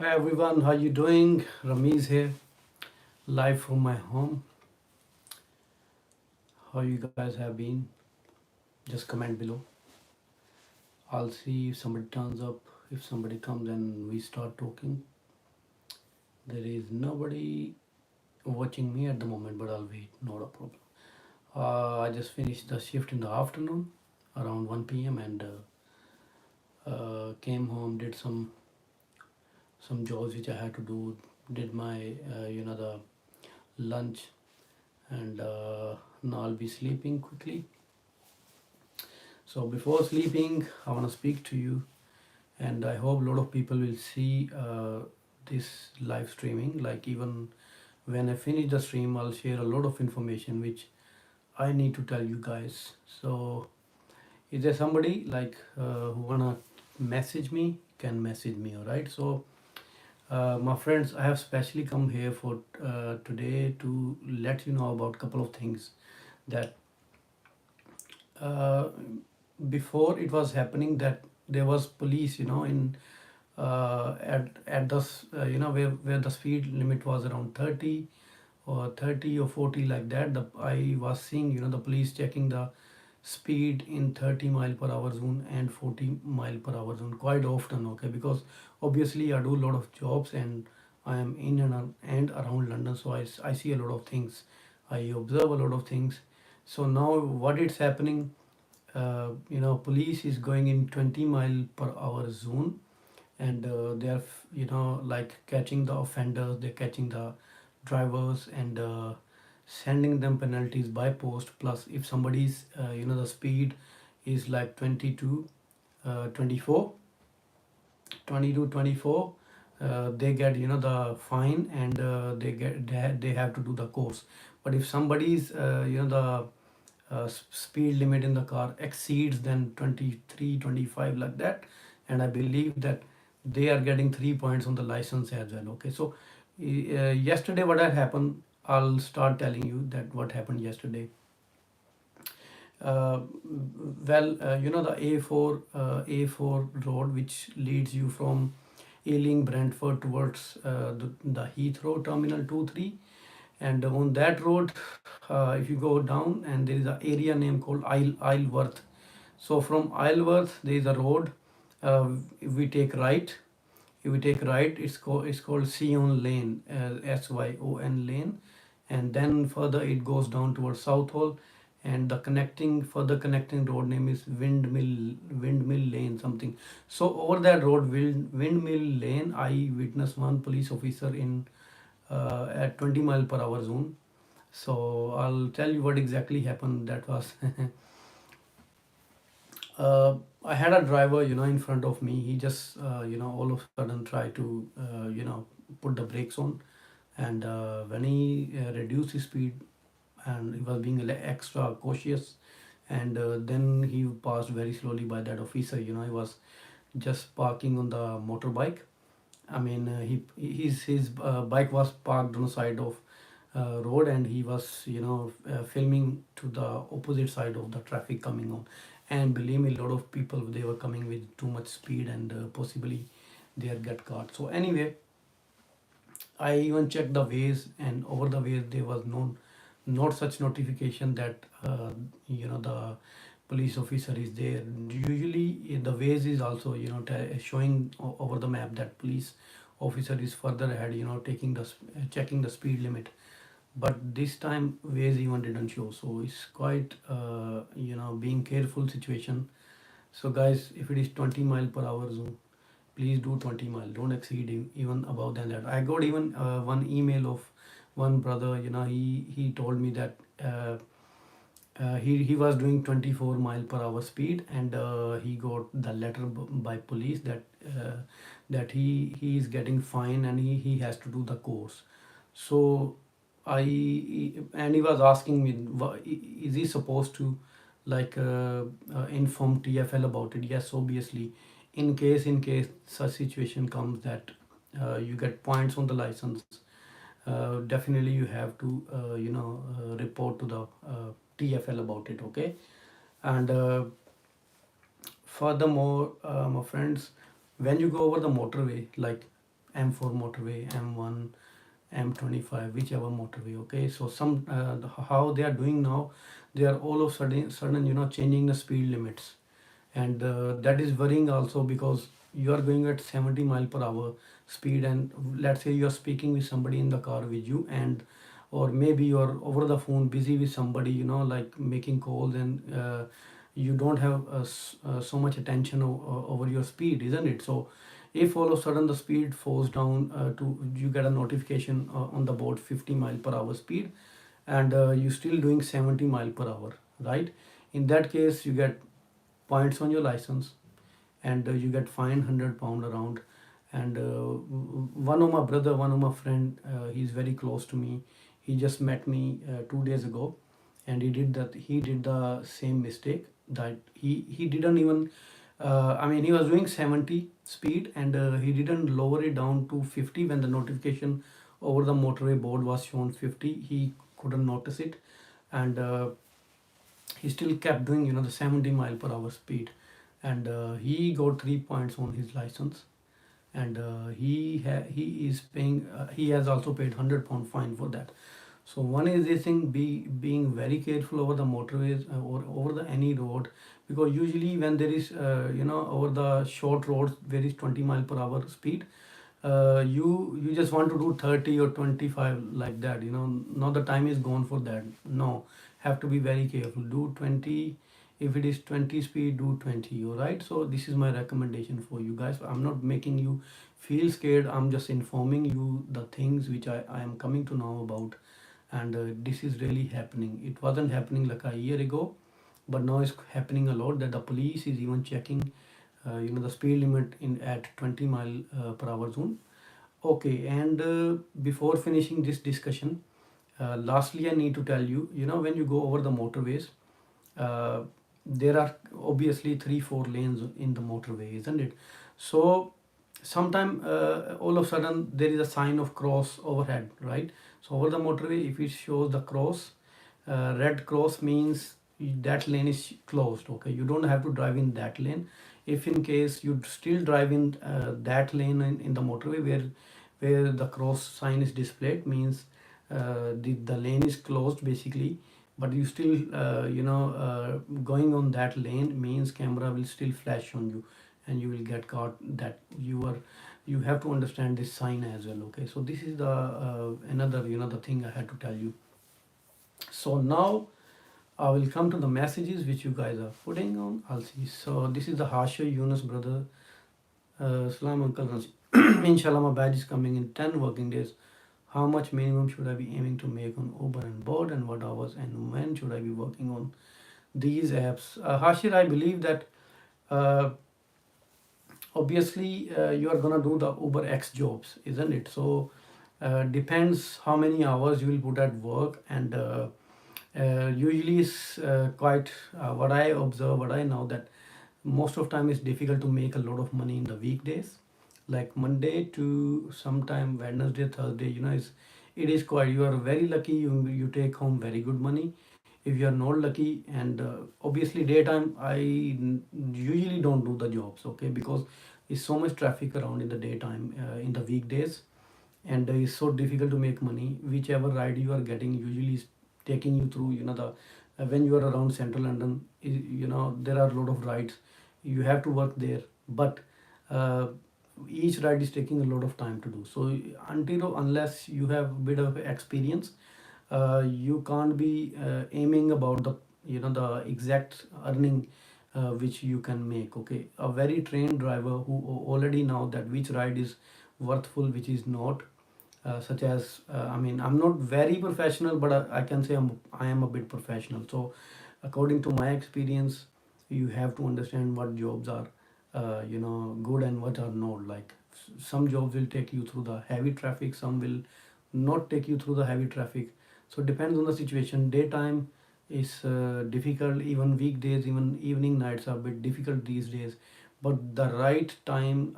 Hi everyone, how you doing? Ramiz here, live from my home. How you guys have been? Just comment below. I'll see if somebody turns up. If somebody comes and we start talking. There is nobody watching me at the moment, but I'll wait. Not a problem. I just finished the shift in the afternoon, around 1 p.m. and came home, did some jobs which I had to do. Did my the lunch, and now I'll be sleeping quickly. So before sleeping, I want to speak to you, and I hope a lot of people will see this live streaming. Like even when I finish the stream, I'll share a lot of information which I need to tell you guys. So is there somebody like who wanna message me? Can message me, all right? So my friends, I have specially come here for today to let you know about couple of things that uh, before it was happening, that there was police, in at the where the speed limit was around 30 or 40 like that. I was seeing, the police checking the speed in 30 mile per hour zone and 40 mile per hour zone quite often, okay, because obviously I do a lot of jobs and I am in and around London, so I see a lot of things, I observe a lot of things. So now what is happening, police is going in 20 mile per hour zone, and they are like catching the offenders, they're catching the drivers, and sending them penalties by post. Plus if somebody's the speed is like 22 24 22 24, they get the fine, and they have to do the course. But if somebody's the speed limit in the car exceeds then 23 25 like that, and I believe that they are getting 3 points on the license as well, okay. So yesterday what had happened, I'll start telling you that what happened yesterday. uh, the A4 road which leads you from Ealing Brentford towards the Heathrow Terminal 2 3, and on that road, if you go down, and there is an area name called Isleworth. So from Isleworth there is a road. If we take right, it's called Sion Lane, Syon Lane, and then further it goes down towards Southall, and the connecting road name is Windmill Lane something. So over that road, Windmill Lane, I witnessed one police officer in at 20 mile per hour zone. So I'll tell you what exactly happened. That was I had a driver, in front of me. He just, all of a sudden tried to, put the brakes on. And when he reduced his speed, and he was being extra cautious, and then he passed very slowly by that officer. He was just parking on the motorbike. I mean, his bike was parked on the side of road, and he was filming to the opposite side of the traffic coming on. And believe me, a lot of people, they were coming with too much speed, and possibly they get caught. So anyway, I even checked the ways, and over the ways there was no not such notification that the police officer is there. Usually the ways is also showing over the map that police officer is further ahead, taking checking the speed limit. But this time ways even didn't show, so it's quite being careful situation. So guys, if it is 20 mile per hour zone, please do 20 mile, don't exceed even above than that. I got even one email of one brother. He told me that he was doing 24 mile per hour speed, and he got the letter by police that that he is getting fine, and he has to do the course. So I and he was asking me, is he supposed to like inform TFL about it? Yes, obviously. In case such situation comes that you get points on the license, definitely you have to report to the TFL about it, okay. And furthermore, my friends, when you go over the motorway, like M4 motorway, M1, M25, whichever motorway. Okay, so how they are doing now, they are all of sudden changing the speed limits, and that is worrying also, because you are going at 70 mile per hour speed, and let's say you are speaking with somebody in the car with you, and or maybe you are over the phone busy with somebody, like making calls, and you don't have so much attention over your speed, isn't it? So if all of a sudden the speed falls down to, you get a notification on the board 50 mile per hour speed, and you still doing 70 mile per hour, right? In that case, you get points on your license, and you get fined £100 around. And one of my brother, one of my friend, he's very close to me. He just met me 2 days ago, and he did the same mistake, that he didn't even I mean, he was doing 70 speed, and he didn't lower it down to 50 when the notification over the motorway board was shown 50. He couldn't notice it, and he still kept doing the 70 mile per hour speed, and he got 3 points on his license, and he is paying he has also paid £100 fine for that. So one is this thing, being very careful over the motorways, or over the any road, because usually when there is over the short roads there is 20 mile per hour speed, you just want to do 30 or 25, like that, now the time is gone for that. No, have to be very careful, do 20. If it is 20 speed, do 20. All right, so this is my recommendation for you guys. I'm not making you feel scared, I'm just informing you the things which I am coming to know about, and this is really happening. It wasn't happening like a year ago, but now it's happening a lot, that the police is even checking the speed limit in at 20 mile per hour zone. Okay, and before finishing this discussion, lastly I need to tell you, when you go over the motorways, uh, there are obviously 3 4 lanes in the motorway, isn't it? So sometime all of a sudden there is a sign of cross overhead, right? So over the motorway, if it shows the cross, red cross means that lane is closed. Okay, you don't have to drive in that lane. If in case you still drive in that lane in the motorway where the cross sign is displayed, means the lane is closed basically, but you still going on that lane, means camera will still flash on you, and you will get caught, that you have to understand this sign as well. Okay, so this is the another the thing I had to tell you. So now I will come to the messages which you guys are putting on. I'll see. So this is the Harsha Yunus brother. Salam Uncle Ransi. Inshallah, my badge is coming in 10 working days. How much minimum should I be aiming to make on Uber and Bolt, and what hours and when should I be working on these apps? Hashir, I believe that uh, obviously you are gonna do the Uber X jobs, isn't it? So depends how many hours you will put at work, and usually it's quite what I observe, what I know, that most of time it's difficult to make a lot of money in the weekdays, like Monday to sometime Wednesday, Thursday. It is quite, you are very lucky, you take home very good money. If you are not lucky, and obviously daytime usually don't do the jobs, okay, because it's so much traffic around in the daytime, in the weekdays, and it's so difficult to make money. Whichever ride you are getting usually is taking you through, the when you are around central London, there are a lot of rides, you have to work there, but uh, each ride is taking a lot of time to do. So until or unless you have a bit of experience, you can't be aiming about the exact earning which you can make. Okay, a very trained driver who already know that which ride is worthful, which is not, such as I mean, I'm not very professional, but I can say I am a bit professional. So according to my experience, you have to understand what jobs are good and what are not. Like some jobs will take you through the heavy traffic, some will not take you through the heavy traffic. So depends on the situation. Daytime is difficult, even weekdays, even evening nights are a bit difficult these days. But the right time,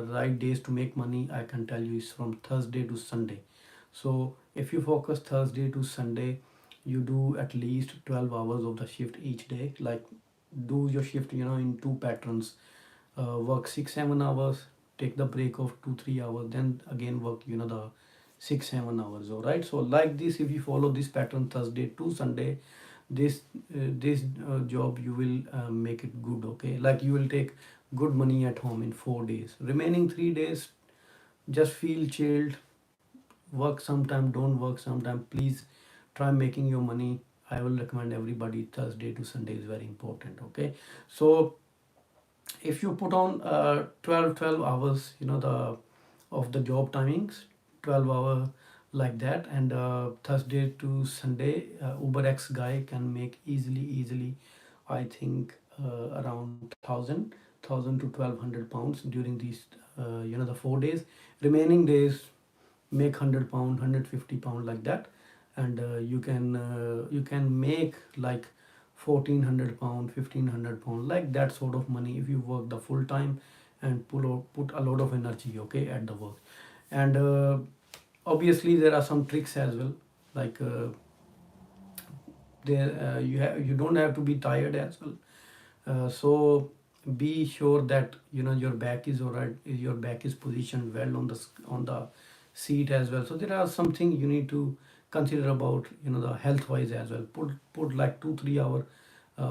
right days to make money, I can tell you, is from Thursday to Sunday. So if you focus Thursday to Sunday, you do at least 12 hours of the shift each day. Like do your shift in two patterns, work 6 7 hours, take the break of 2 3 hours, then again work, the 6 7 hours. All right, so like this, if you follow this pattern Thursday to Sunday, this job you will make it good. Okay, like you will take good money at home in 4 days. Remaining 3 days, just feel chilled, work sometime, don't work sometime. Please try making your money. I will recommend everybody Thursday to Sunday is very important. Okay, so if you put on 12 hours, the of the job timings, 12 hour like that, and Thursday to Sunday, UberX guy can make easily, I think, around 1000 to 1200 pounds during these the 4 days. Remaining days, make 100 pound, 150 pound, like that. And you can make like 1400 pound, 1500 pound, like that sort of money if you work the full time and put a lot of energy, okay, at the work. And obviously there are some tricks as well, like there you don't have to be tired as well. So be sure that your back is all right, your back is positioned well on the seat as well. So there are something you need to consider about the health wise as well. Put like 2 3 hour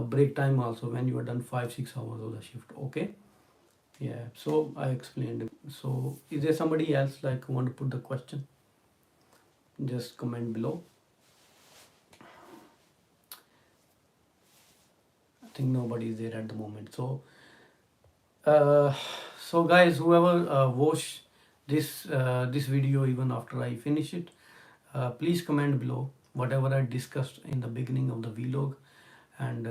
break time also when you are done 5 6 hours of the shift. Okay, yeah, so I explained. So is there somebody else like who want to put the question? Just comment below. I think nobody is there at the moment. Uh, so guys, whoever watch this video even after I finish it, please comment below whatever I discussed in the beginning of the vlog, and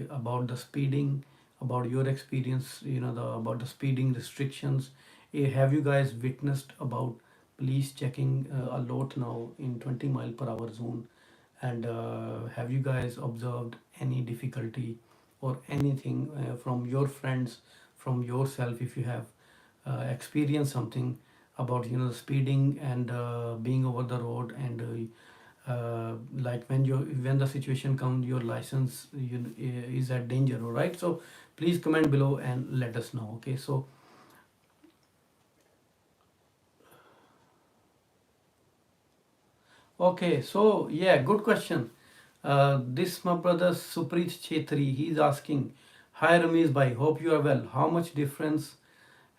about the speeding, about your experience, about the speeding restrictions. Have you guys witnessed about police checking a lot now in 20 mile per hour zone? And have you guys observed any difficulty or anything from your friends, from yourself, if you have experienced something about speeding and being over the road, and like when the situation comes, your license is at danger, all right? So please comment below and let us know. Okay, so okay, so yeah, good question. This my brother Supreet Chetri, he's asking, hi Ramesh bhai, hope you are well. How much difference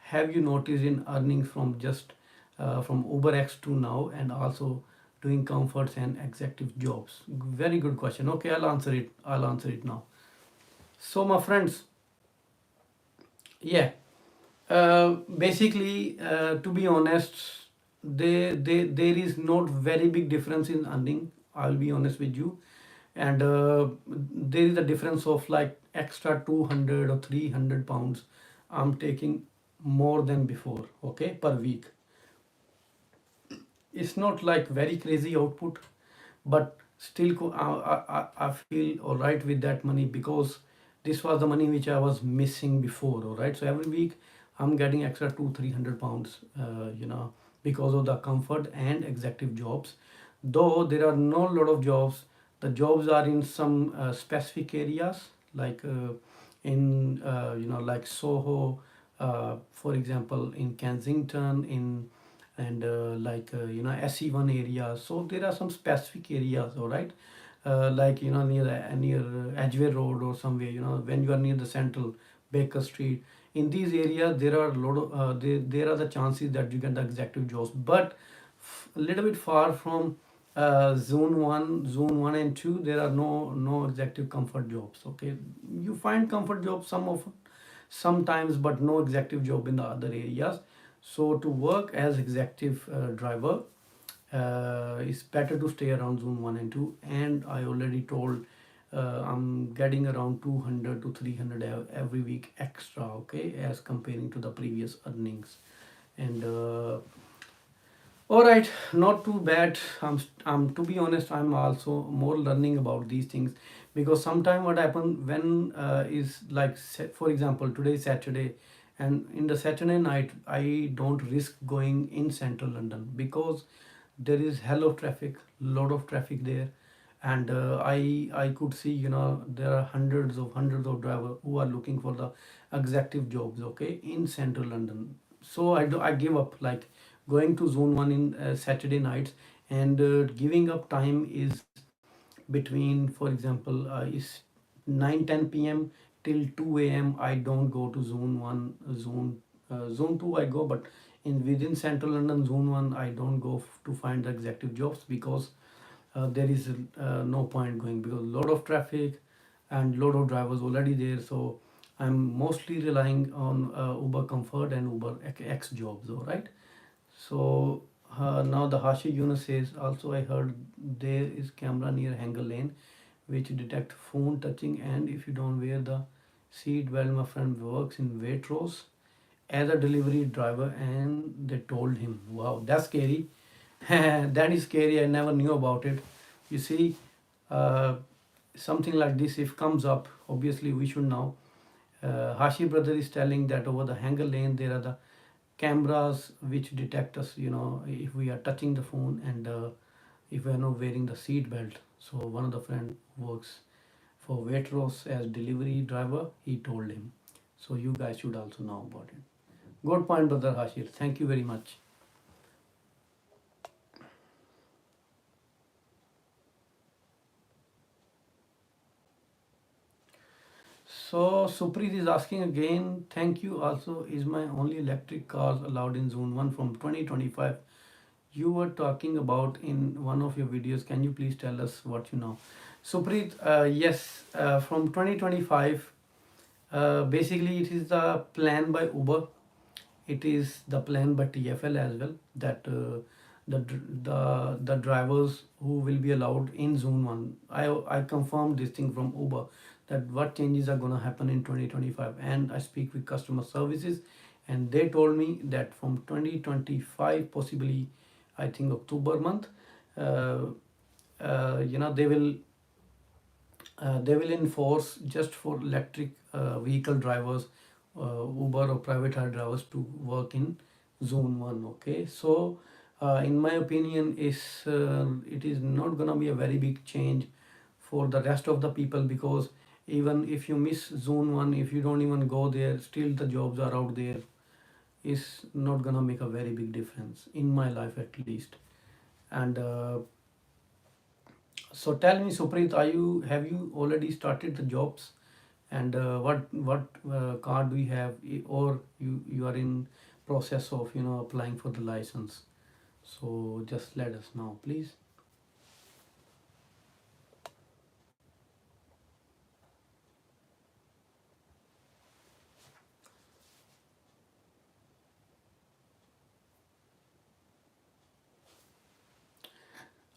have you noticed in earnings from just from UberX to now, and also doing comforts and executive jobs? Very good question. Okay, I'll answer it. I'll answer it now. So my friends, yeah, basically, to be honest, there is not very big difference in earning. I'll be honest with you, and there is a difference of like extra 200 or 300 pounds. I'm taking more than before. Okay, per week. It's not like very crazy output, but still I feel all right with that money, because this was the money which I was missing before. All right, so every week I'm getting extra 2 300 pounds, because of the comfort and executive jobs. Though there are no lot of jobs, the jobs are in some specific areas, like in like Soho, for example, in Kensington, in and like SE1 area. So there are some specific areas, all right, like near Edgware Road or somewhere, when you are near the central Baker Street. In these areas there are a lot of there are the chances that you get the executive jobs, but a little bit far from zone 1 and 2, there are no executive comfort jobs. Okay, you find comfort jobs sometimes, but no executive job in the other areas. So to work as executive driver, it's better to stay around zone 1 and 2. And I already told, I'm getting around 200 to 300 every week extra, okay, as comparing to the previous earnings. And all right, not too bad. I'm to be honest, I'm also more learning about these things, because sometime what happen when is like for example, today is Saturday, and in the Saturday night I don't risk going in central London, because there is hell of traffic, lot of traffic there. And I could see, there are hundreds of drivers who are looking for the executive jobs, okay, in central London. I give up, like going to zone 1 in Saturday nights, and giving up time is between, for example, is 9-10 p.m. till 2 a.m. I don't go to zone 1. Zone 2 I go, but in within central London, zone 1 I don't go to find the executive jobs, because there is no point going, because lot of traffic and lot of drivers already there. So I'm mostly relying on Uber Comfort and Uber X jobs, all right. So now the Hashi Yunus says, also I heard there is camera near Hanger Lane which detect phone touching, and if you don't wear the seat belt. My friend works in Waitrose as a delivery driver, and they told him, wow, that's scary. That is scary. I never knew about it. You see, uh, something like this if comes up, obviously we should know. Hashi brother is telling that over the Hanger Lane there are the cameras which detect us, if we are touching the phone, and if we are not wearing the seat belt. So one of the friend works for Waitrose as delivery driver. He told him. So you guys should also know about it. Good point, brother Hashir. Thank you very much. So Supreet is asking again. Thank you. Also, is my only electric cars allowed in Zone 1 from 2025? You were talking about in one of your videos. Can you please tell us what you know? Supreet, yes, from 2025, basically it is the plan by Uber. It is the plan by TFL as well, that the drivers who will be allowed in Zone 1. I confirmed this thing from Uber, that what changes are going to happen in 2025, and I speak with customer services, and they told me that from 2025, possibly I think October month, uh, they will enforce just for electric vehicle drivers, Uber or private hire drivers, to work in zone 1. Okay, so in my opinion, it is not gonna be a very big change for the rest of the people, because even if you miss zone 1, if you don't even go there, still the jobs are out there. Is not gonna make a very big difference in my life, at least. And so tell me, Supreet, have you already started the jobs, and what card do you have, or you are in process of applying for the license? So just let us know, please.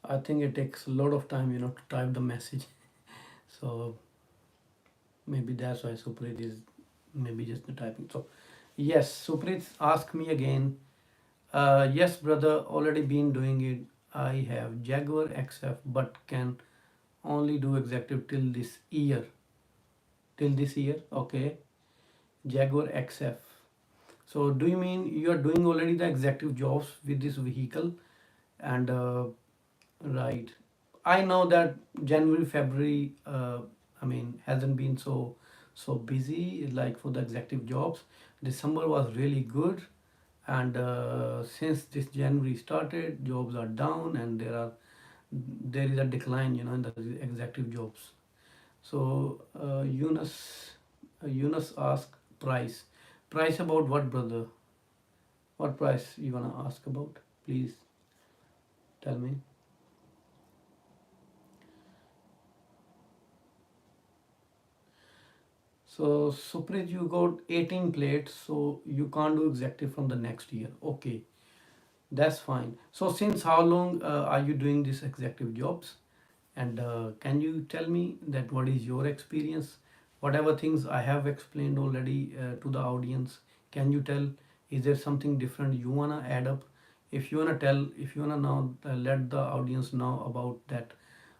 I think it takes a lot of time, to type the message. So maybe that's why Supreet is maybe just the typing. So yes, Supreet ask me again. Yes, brother, already been doing it. I have Jaguar XF, but can only do executive till this year. Till this year, okay. Jaguar XF. So do you mean you are doing already the executive jobs with this vehicle? And right, I know that January, February, I mean, hasn't been so busy like for the executive jobs. December was really good, and since this January started, jobs are down, and there is a decline, in the executive jobs. So Yunus asked price. Price about what, brother? What price you wanna ask about? Please tell me. So Supreet, you got 18 plates, so you can't do executive from the next year. Okay, that's fine. So since how long are you doing these executive jobs? And can you tell me that what is your experience? Whatever things I have explained already to the audience, can you tell? Is there something different you wanna add up? If you wanna tell, if you wanna now let the audience know about that,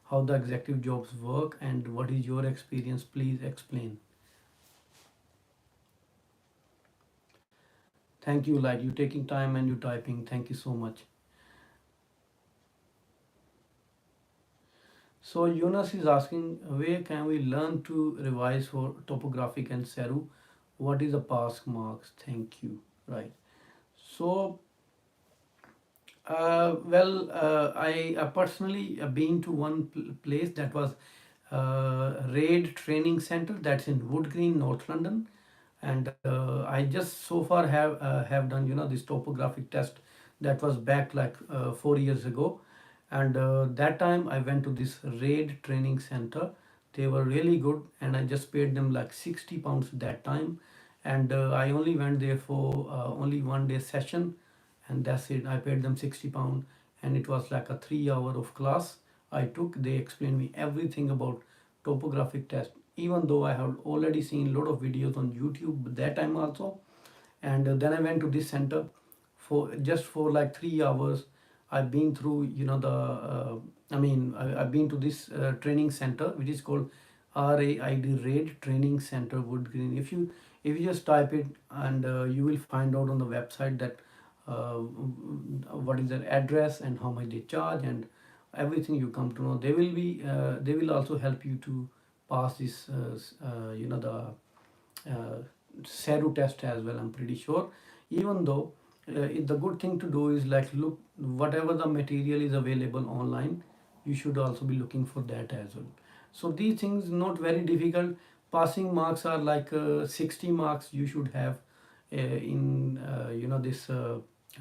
how the executive jobs work and what is your experience, please explain. Thank you, like you taking time and you typing. Thank you so much. So Yunus is asking, where can we learn to revise for topographic and Seru? What is the pass marks? Thank you. Right. So I personally been to one place that was RAID Training Center, that's in Wood Green, North London, and I just so far have done this topographic test. That was back like 4 years ago, and that time I went to this RAID Training Center. They were really good, and I just paid them like £60 that time, and I only went there for only 1 day session, and that's it. I paid them £60, and it was like a 3 hour of class I took. They explained me everything about topographic test, even though I have already seen a lot of videos on YouTube that time also. And then I went to this center for like 3 hours. I've been through I've been to this training center, which is called RAID Training Center, Wood Green. If you just type it, and you will find out on the website that what is their address and how much they charge, and everything you come to know. They will also help you to pass this the SERU test as well, I'm pretty sure. Even though the good thing to do is like look whatever the material is available online, you should also be looking for that as well. So these things not very difficult. Passing marks are like 60 marks you should have in this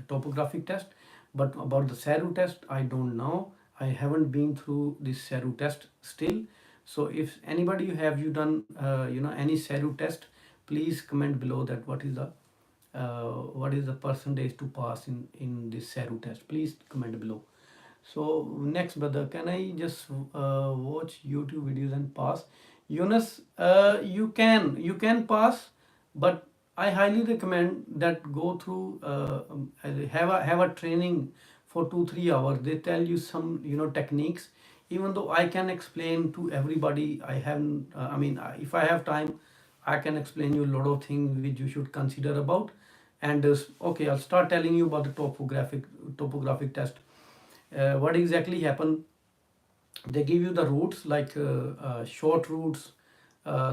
topographic test. But about the SERU test, I don't know. I haven't been through this SERU test still. So if anybody have you done any SERU test, please comment below that what is the percentage to pass in this SERU test. Please comment below. So next, brother, can I just watch YouTube videos and pass? Yunus, you can pass, but I highly recommend that go through have a training for 2-3 hours. They tell you some techniques. Even though I can explain to everybody, I haven't. If I have time, I can explain you a lot of things which you should consider about. And okay, I'll start telling you about the topographic test. What exactly happened? They give you the routes like short routes,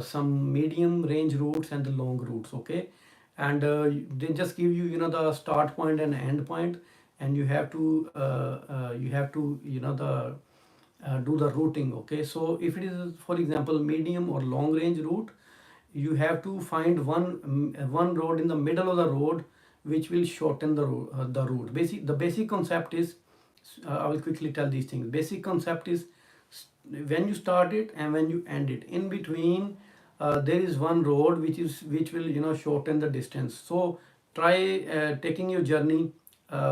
some medium range routes, and the long routes. Okay, and they just give you the start point and end point, and you have to the do the routing. Okay, so if it is for example medium or long range route, you have to find one road in the middle of the road which will shorten the route. The basic concept is, I will quickly tell these things. Basic concept is when you start it and when you end it, in between there is one road which will shorten the distance. So try taking your journey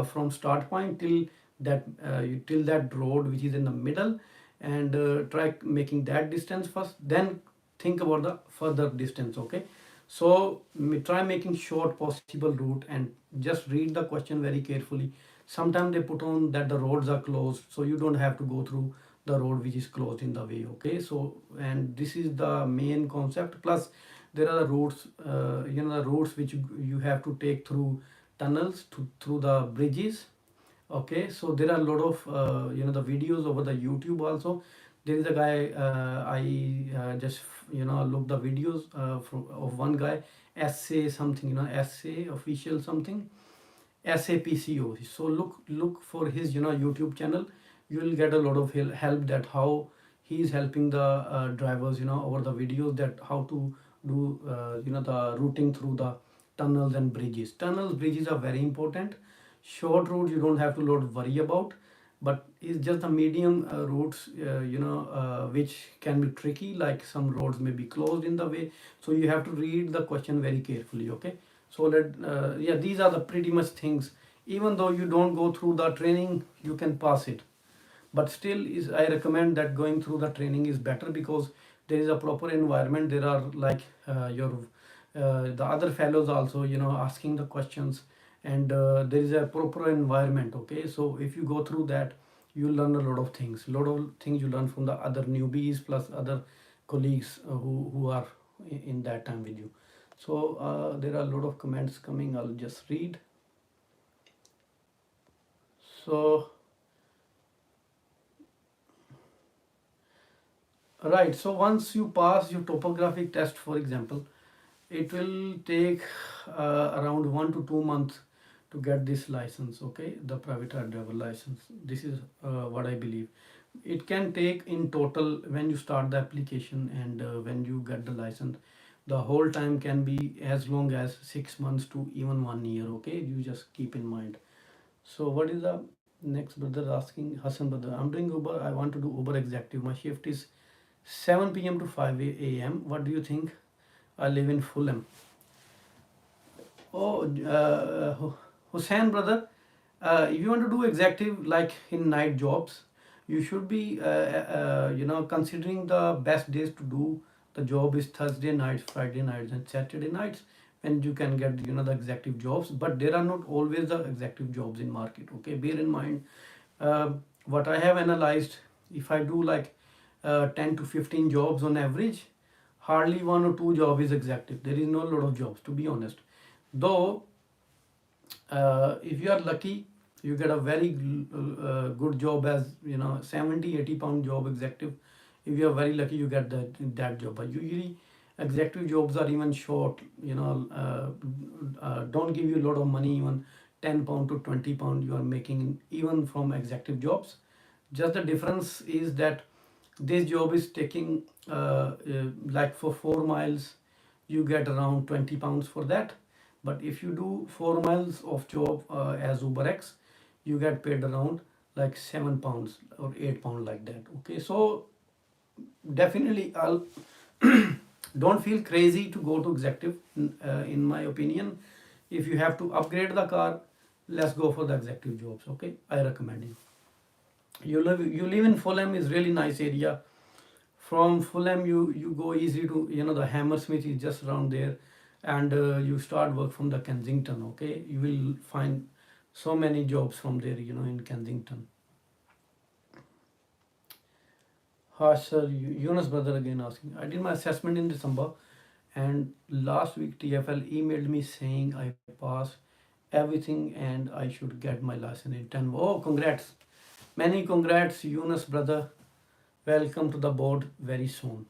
from start point till that road which is in the middle, and try making that distance first, then think about the further distance. Okay, so try making short possible route and just read the question very carefully. Sometimes they put on that the roads are closed, so you don't have to go through the road which is closed in the way. Okay, so and this is the main concept. Plus there are the routes, the routes which you have to take through tunnels, through the bridges. Okay, so there are a lot of the videos over the YouTube also. There is a guy, I just look the videos of one guy, essay something, essay official something, SAPCO. So look for his YouTube channel. You will get a lot of help that how he is helping the drivers over the videos, that how to do the routing through the tunnels and bridges. Bridges are very important. Short routes you don't have to lot worry about, but it's just the medium routes which can be tricky, like some roads may be closed in the way, so you have to read the question very carefully. Okay, so yeah, these are the pretty much things. Even though you don't go through the training, you can pass it, but still is I recommend that going through the training is better, because there is a proper environment. There are like your the other fellows also asking the questions, and there is a proper environment. Okay, so if you go through that, you learn a lot of things you learn from the other newbies plus other colleagues who are in that time with you. So there are a lot of comments coming. I'll just read. So right, so once you pass your topographic test, for example, it will take around 1 to 2 months to get this license, okay, the private car driver license. This is what I believe. It can take in total, when you start the application and when you get the license, the whole time can be as long as 6 months to even 1 year, okay, you just keep in mind. So what is the next brother asking? Hassan brother, I'm doing Uber, I want to do Uber executive, my shift is 7 p.m. to 5 a.m. What do you think? I live in Fulham. Oh, Hussein brother, if you want to do executive like in night jobs, you should be considering the best days to do the job is Thursday nights, Friday nights, and Saturday nights, when you can get the executive jobs. But there are not always the executive jobs in market. Okay, bear in mind what I have analyzed. If I do like 10 to 15 jobs on average, hardly one or two job is executive. There is no lot of jobs, to be honest. Though if you are lucky, you get a very good job as 70-80 pound job executive. If you are very lucky, you get that job. But usually executive jobs are even short, don't give you a lot of money. Even 10 pound to 20 pound you are making even from executive jobs. Just the difference is that this job is taking like for 4 miles you get around 20 pounds for that. But if you do 4 miles of job as UberX, you get paid around like 7 pounds or 8 pound, like that. Okay, so definitely I'll don't feel crazy to go to executive. In my opinion, if you have to upgrade the car, let's go for the executive jobs. Okay, I recommend you. You live in Fulham, is really nice area. From Fulham you go easy to the Hammersmith is just around there, and you start work from the Kensington. Okay, you will find so many jobs from there in Kensington. Sir, Yunus brother again asking, I did my assessment in December, and last week TFL emailed me saying I passed everything and I should get my license in 10. Oh, congrats, many congrats Yunus brother, welcome to the board very soon.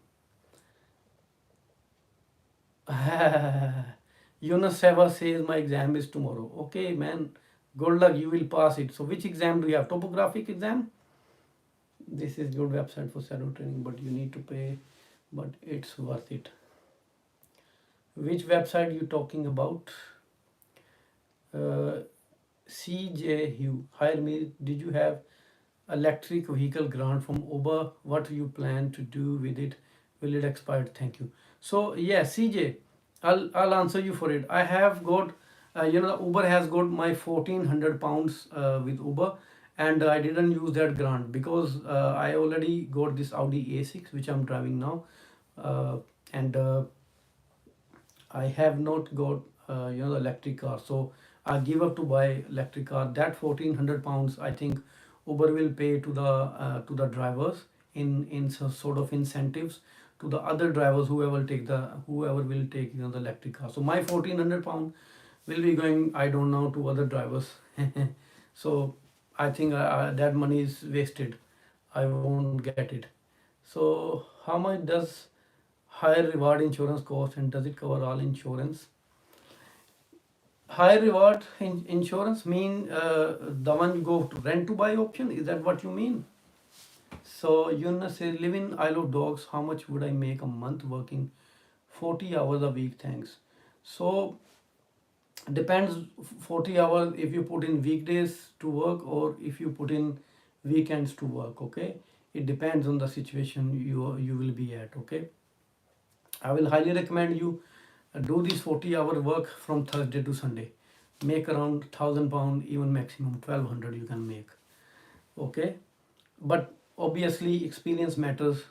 Yunus Seva says my exam is tomorrow. Okay, man. Good luck. You will pass it. So, which exam do you have? Topographic exam? This is good website for shadow training, but you need to pay. But it's worth it. Which website you talking about? CJ Hugh. Hire me. Did you have electric vehicle grant from Uber? What do you plan to do with it? Will it expire? Thank you. So yeah, CJ, I'll answer you for it. I have got the Uber has got my 1400 pounds with Uber, and I didn't use that grant because I already got this Audi A6 which I'm driving now, and I have not got the electric car, so I give up to buy electric car. That 1400 pounds, I think Uber will pay to the drivers in sort of incentives to the other drivers whoever will take the electric car. So my 1400 pound will be going, I don't know, to other drivers. So I think that money is wasted. I won't get it. So how much does higher reward insurance cost, and does it cover all insurance? Higher reward insurance mean the one you go to rent to buy option, is that what you mean? So Yunus say, live in Isle of Dogs, how much would I make a month working 40 hours a week? Thanks. So depends, 40 hours if you put in weekdays to work or if you put in weekends to work. Okay, it depends on the situation you will be at. Okay, I will highly recommend you do this 40-hour work from Thursday to Sunday. Make around 1000 pound, even maximum 1200 you can make. Okay, but obviously experience matters.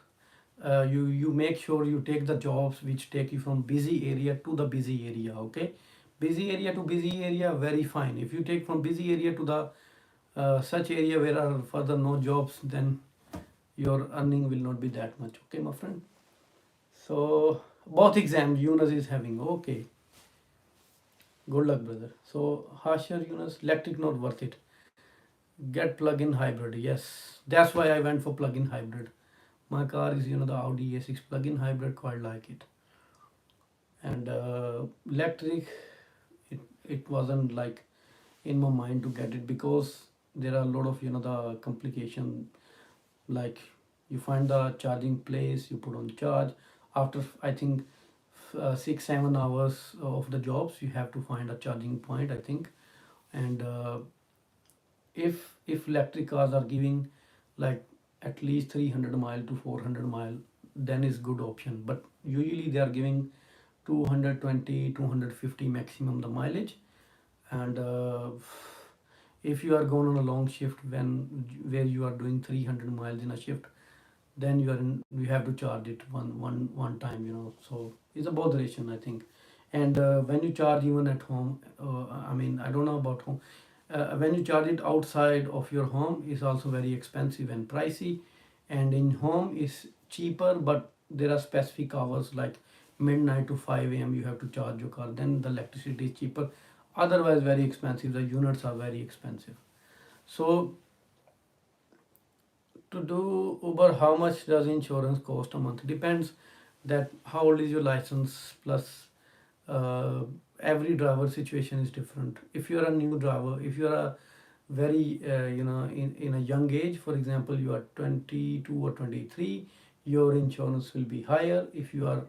You make sure you take the jobs which take you from busy area to the busy area. Okay, busy area to busy area, very fine. If you take from busy area to the such area where are further no jobs, then your earning will not be that much. Okay, my friend. So both exams Yunus is having. Okay, good luck brother. So Hashir Yunus, electric not worth it, get plug-in hybrid. Yes, that's why I went for plug-in hybrid. My car is the Audi A6 plug-in hybrid, quite like it. And electric, it wasn't like in my mind to get it, because there are a lot of the complication, like you find the charging place, you put on charge. After I think 6-7 hours of the jobs, you have to find a charging point, I think. And if electric cars are giving like at least 300 mile to 400 mile, then is good option. But usually they are giving 220, 250 maximum the mileage. And if you are going on a long shift, where you are doing 300 miles in a shift, then you have to charge it one time, so it's a botheration, I think. And when you charge even at home, I mean, I don't know about home, when you charge it outside of your home is also very expensive and pricey. And in home is cheaper, but there are specific hours like midnight to 5 a.m. you have to charge your car, then the electricity is cheaper. Otherwise very expensive, the units are very expensive. So to do Uber, how much does insurance cost a month? Depends that how old is your license, plus uh, every driver situation is different. If you are a new driver, if you are a very in a young age, for example you are 22 or 23, your insurance will be higher. If you are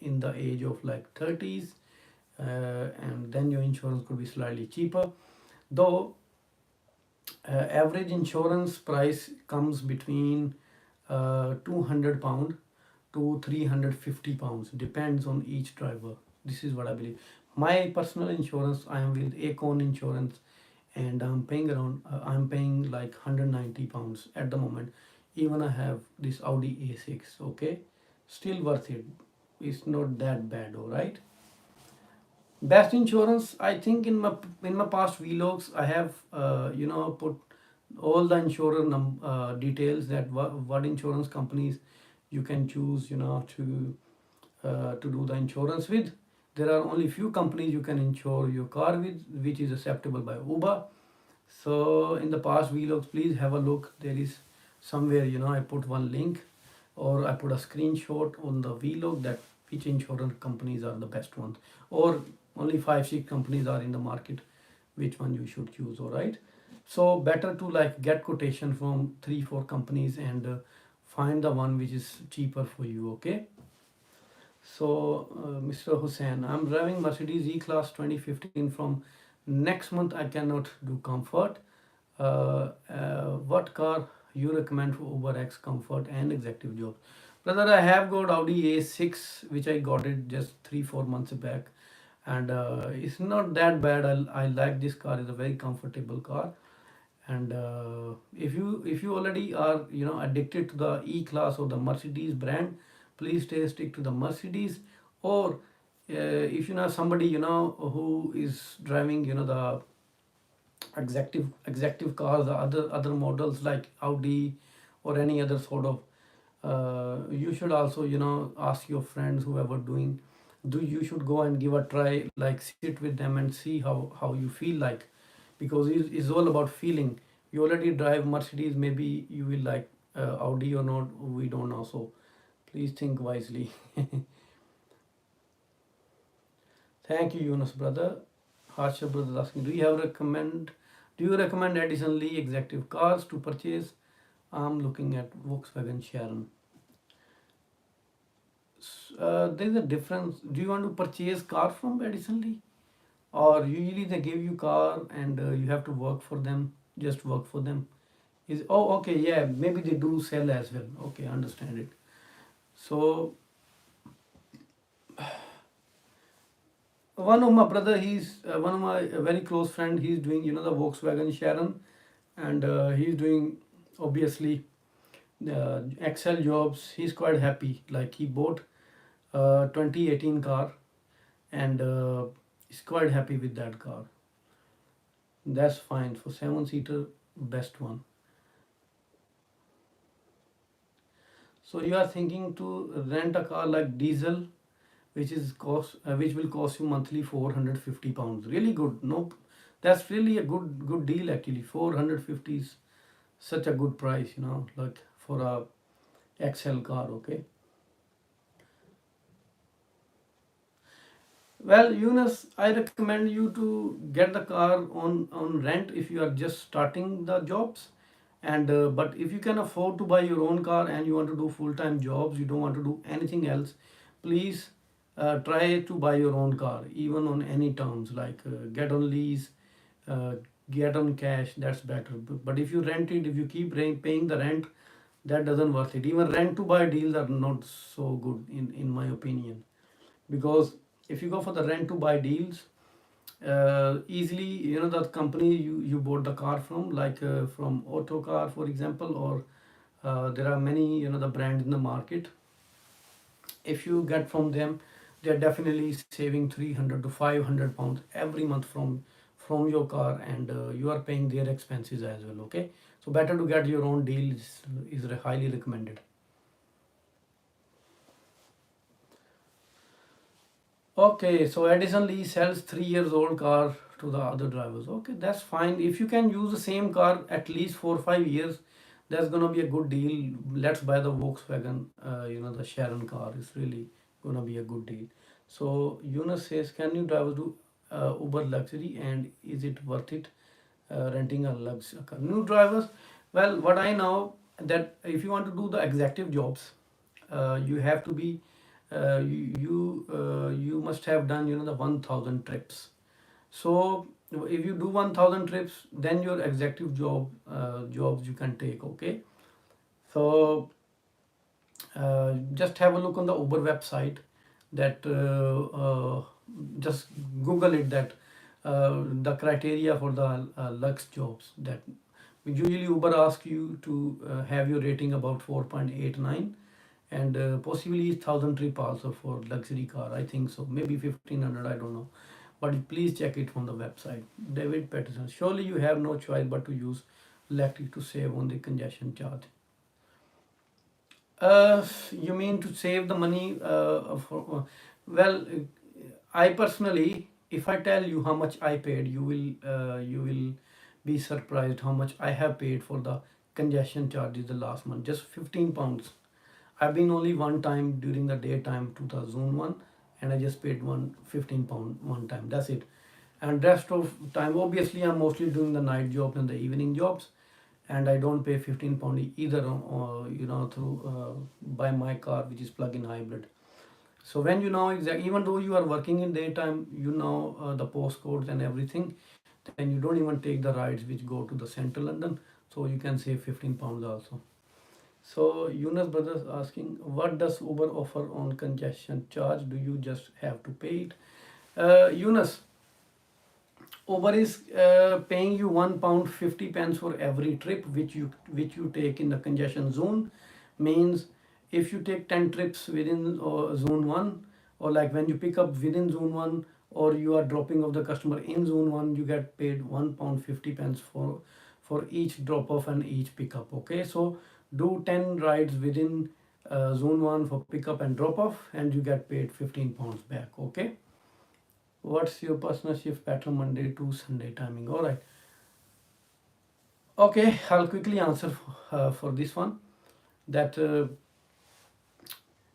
in the age of like 30s, and then your insurance could be slightly cheaper, though average insurance price comes between 200 pound to 350 pounds, depends on each driver. This is what I believe. My personal insurance, I am with Acorn Insurance, and I'm paying like 190 pounds at the moment. Even I have this Audi A6, okay, still worth it. It's not that bad, all right. Best insurance, I think in my past vlogs I have put all the insurer details, that what insurance companies you can choose, to do the insurance with. There are only few companies you can insure your car with, which is acceptable by Uber. So in the past vlogs, please have a look. There is somewhere, I put one link, or I put a screenshot on the vlog, that which insurance companies are the best ones, or only 5-6 companies are in the market, which one you should choose. All right. So better to like get quotation from 3-4 companies, and find the one which is cheaper for you. Okay. So, Mr. Hussain, I'm driving Mercedes E-Class 2015 from next month. I cannot do comfort. What car you recommend for Uber X Comfort and executive jobs? Brother, I have got Audi A6, which I got it just 3-4 months back, and it's not that bad. I like this car. It's a very comfortable car. And if you already are addicted to the E-Class or the Mercedes brand, please stick to the Mercedes. Or if you know somebody who is driving the executive cars, the other models like Audi or any other sort of, you should also ask your friends, whoever doing, you should go and give a try, like sit with them and see how you feel like, because it's all about feeling. You already drive Mercedes, maybe you will like Audi or not, we don't know. So please think wisely. Thank you, Yunus brother. Harsha brother is asking, do you recommend Edison Lee executive cars to purchase? I'm looking at Volkswagen Sharon. There is a difference. Do you want to purchase car from Edison Lee, or usually they give you car and you have to work for them, just work for them? Is Oh, okay, yeah, maybe they do sell as well. Okay, understand it. So one of my brother, he's one of my very close friend, he's doing the Volkswagen Sharon, and he's doing obviously Excel jobs. He's quite happy, like he bought 2018 car, and he's quite happy with that car. That's fine for 7-seater, best one. So you are thinking to rent a car like diesel, which will cost you monthly 450 pounds. Really good. Nope, that's really a good deal actually. 450 is such a good price, like for a XL car. Okay. Well, Yunus, I recommend you to get the car on rent if you are just starting the jobs. And but if you can afford to buy your own car and you want to do full-time jobs, you don't want to do anything else, please try to buy your own car, even on any terms like get on lease, uh, get on cash. That's better. But if you rent it, if you keep paying the rent, that doesn't worth it. Even rent to buy deals are not so good in my opinion, because if you go for the rent to buy deals, easily, the company you bought the car from, like from Autocar for example, or there are many, the brands in the market. If you get from them, they are definitely saving 300 to 500 pounds every month from your car, and you are paying their expenses as well. Okay, so better to get your own deal is highly recommended. Okay, so Edison Lee sells 3 years old car to the other drivers. Okay, that's fine. If you can use the same car at least 4 or 5 years, that's gonna be a good deal. Let's buy the Volkswagen, the Sharon car is really gonna be a good deal. So Yunus says, can you drive to Uber luxury, and is it worth it renting a luxury car? New drivers, well, what I know that if you want to do the executive jobs, you have to be you must have done, the 1000 trips. So if you do 1000 trips, then your executive jobs you can take. Okay, so just have a look on the Uber website, that just Google it, that the criteria for the lux jobs, that usually Uber asks you to have your rating about 4.89, and possibly 1000 trip also for luxury car, I think so, maybe 1500, I don't know, but please check it from the website. David Patterson, surely you have no choice but to use electric to save on the congestion charge. You mean to save the money well, I personally, if I tell you how much I paid, you will be surprised how much I have paid for the congestion charges the last month. Just 15 pounds. I've been only one time during the daytime to the zone one, and I just paid one 15 pound one time. That's it. And rest of time, obviously, I'm mostly doing the night jobs and the evening jobs, and I don't pay 15 pound either through buy my car, which is plug-in hybrid. So when you know exactly, even though you are working in daytime, the postcodes and everything, then you don't even take the rides which go to the central London, so you can save 15 pounds also. So Yunus brothers asking, what does Uber offer on congestion charge? Do you just have to pay it? Yunus, Uber is paying you £1.50 for every trip which you take in the congestion zone. Means if you take 10 trips within zone one, or like when you pick up within zone one, or you are dropping off the customer in zone one, you get paid £1.50 for each drop off and each pickup. Okay, so do 10 rides within zone one for pickup and drop off, and you get paid 15 pounds back. Okay, what's your personal shift pattern Monday to Sunday timing? All right. Okay, I'll quickly answer for this one. That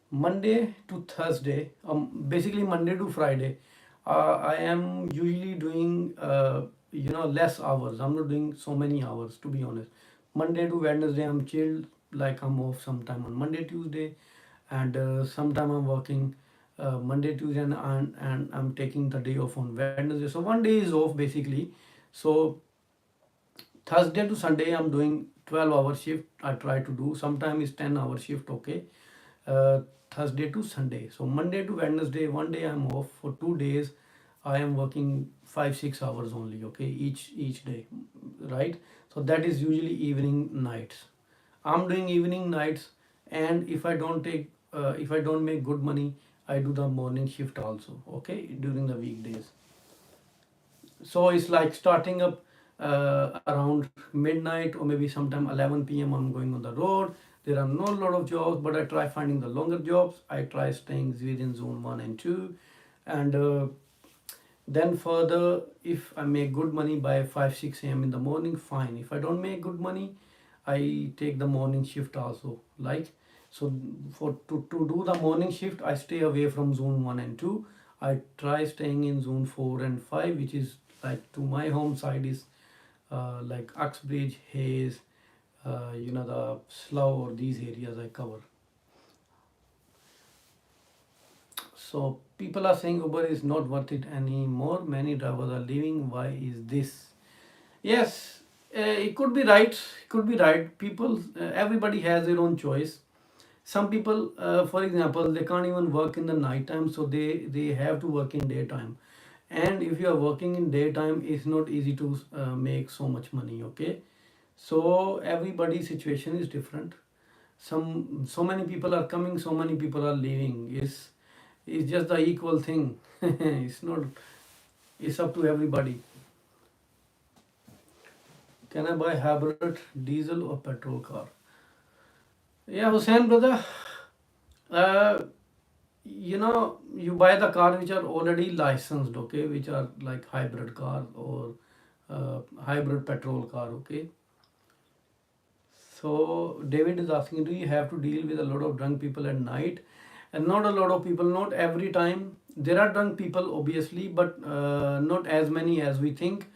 Monday to Thursday, basically Monday to Friday, I am usually doing less hours. I'm not doing so many hours, to be honest. Monday to Wednesday, I'm chilled, like I'm off sometime on Monday, Tuesday, and sometime I'm working Monday, Tuesday, and I'm taking the day off on Wednesday. So one day is off basically. So Thursday to Sunday, I'm doing 12-hour shift. I try to do. Sometimes it's 10-hour shift. Okay, uh, Thursday to Sunday. So Monday to Wednesday, one day I'm off. For 2 days, I am working 5-6 hours only. Okay, each day, right? So that is usually evening nights. I'm doing evening nights, and if I don't make good money, I do the morning shift also. Okay, during the weekdays. So it's like starting up around midnight, or maybe sometime 11 p.m. I'm going on the road. There are no lot of jobs, but I try finding the longer jobs. I try staying within zone 1 and 2, and then further, if I make good money by 5-6 a.m. in the morning, fine. If I don't make good money, I take the morning shift also. Like, so to do the morning shift, I stay away from zone 1 and 2. I try staying in zone 4 and 5, which is like to my home side is like Uxbridge, Hayes, the Slough, or these areas I cover. So people are saying Uber is not worth it anymore. Many drivers are leaving. Why is this? Yes, it could be right. Could be right. People, everybody has their own choice. Some people, for example, they can't even work in the night time, so they have to work in daytime. And if you are working in daytime, it's not easy to make so much money. Okay, so everybody's situation is different. So many people are coming, so many people are leaving. It's just the equal thing. It's not. It's up to everybody. Can I buy hybrid, diesel or petrol car? Yeah, Hussein brother. Uh, you buy the car which are already licensed, okay, which are like hybrid car or hybrid petrol car, okay. So David is asking, do you have to deal with a lot of drunk people at night? And not a lot of people, not every time. There are drunk people, obviously, but not as many as we think.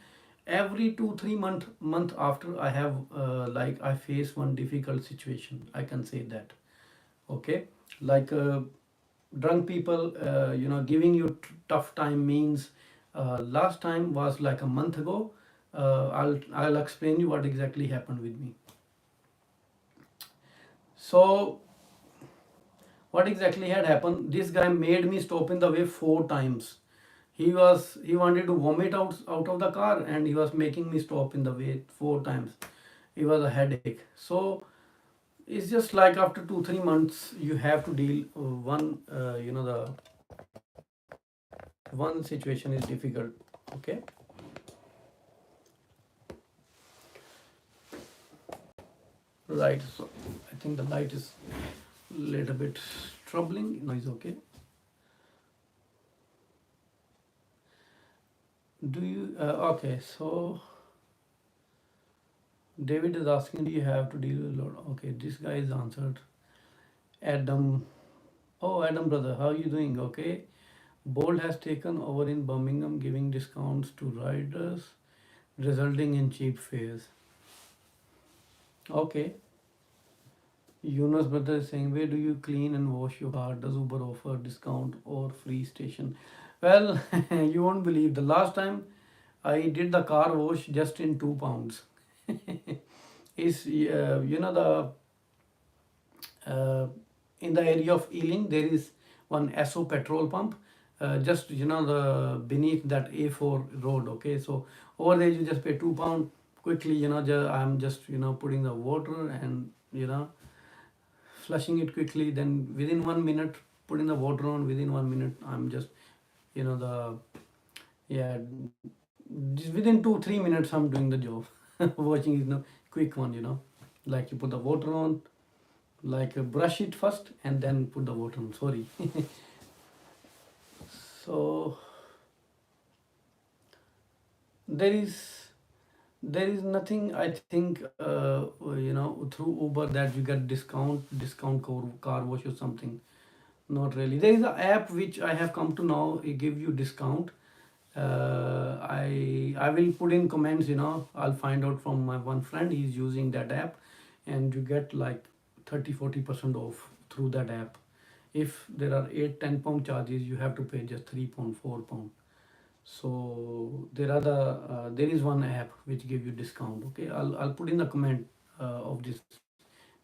Every 2 3 month after I have like I face one difficult situation. I can say that. Okay, like drunk people, giving you tough time means last time was like a month ago. I'll explain you what exactly happened with me. So what exactly had happened, this guy made me stop in the way 4 times. He wanted to vomit out of the car, and he was making me stop in the way 4 times. It was a headache. So it's just like after 2 3 months you have to deal the one situation is difficult. Okay. Right, so I think the light is a little bit troubling noise. Okay, do you okay, so David is asking, do you have to deal with a lot? Okay, this guy is answered. Adam, oh Adam brother, how are you doing? Okay, Bolt has taken over in Birmingham, giving discounts to riders, resulting in cheap fares. Okay, Yunus brother is saying, where do you clean and wash your car? Does Uber offer discount or free station? Well, you won't believe the last time I did the car wash just in £2. Is uh, in the area of Ealing there is one Esso petrol pump, just the beneath that A4 road. Okay, so over there you just pay £2 quickly. I'm just putting the water and flushing it quickly. Then within 1 minute, putting the water on. Within 1 minute, I'm just the yeah. Just within 2 3 minutes, I'm doing the job. Watching is quick one. Like you put the water on, like brush it first, and then put the water on. Sorry. So there is nothing, I think, through Uber that you get discount car wash or something. Not really. There is an app which I have come to know. It give you discount. I will put in comments. I'll find out from my one friend. He's using that app, and you get like 30 40% off through that app. If there are 8 10 pound charges, you have to pay just £3 £4. So there is one app which give you discount. Okay, I'll put in the comment of this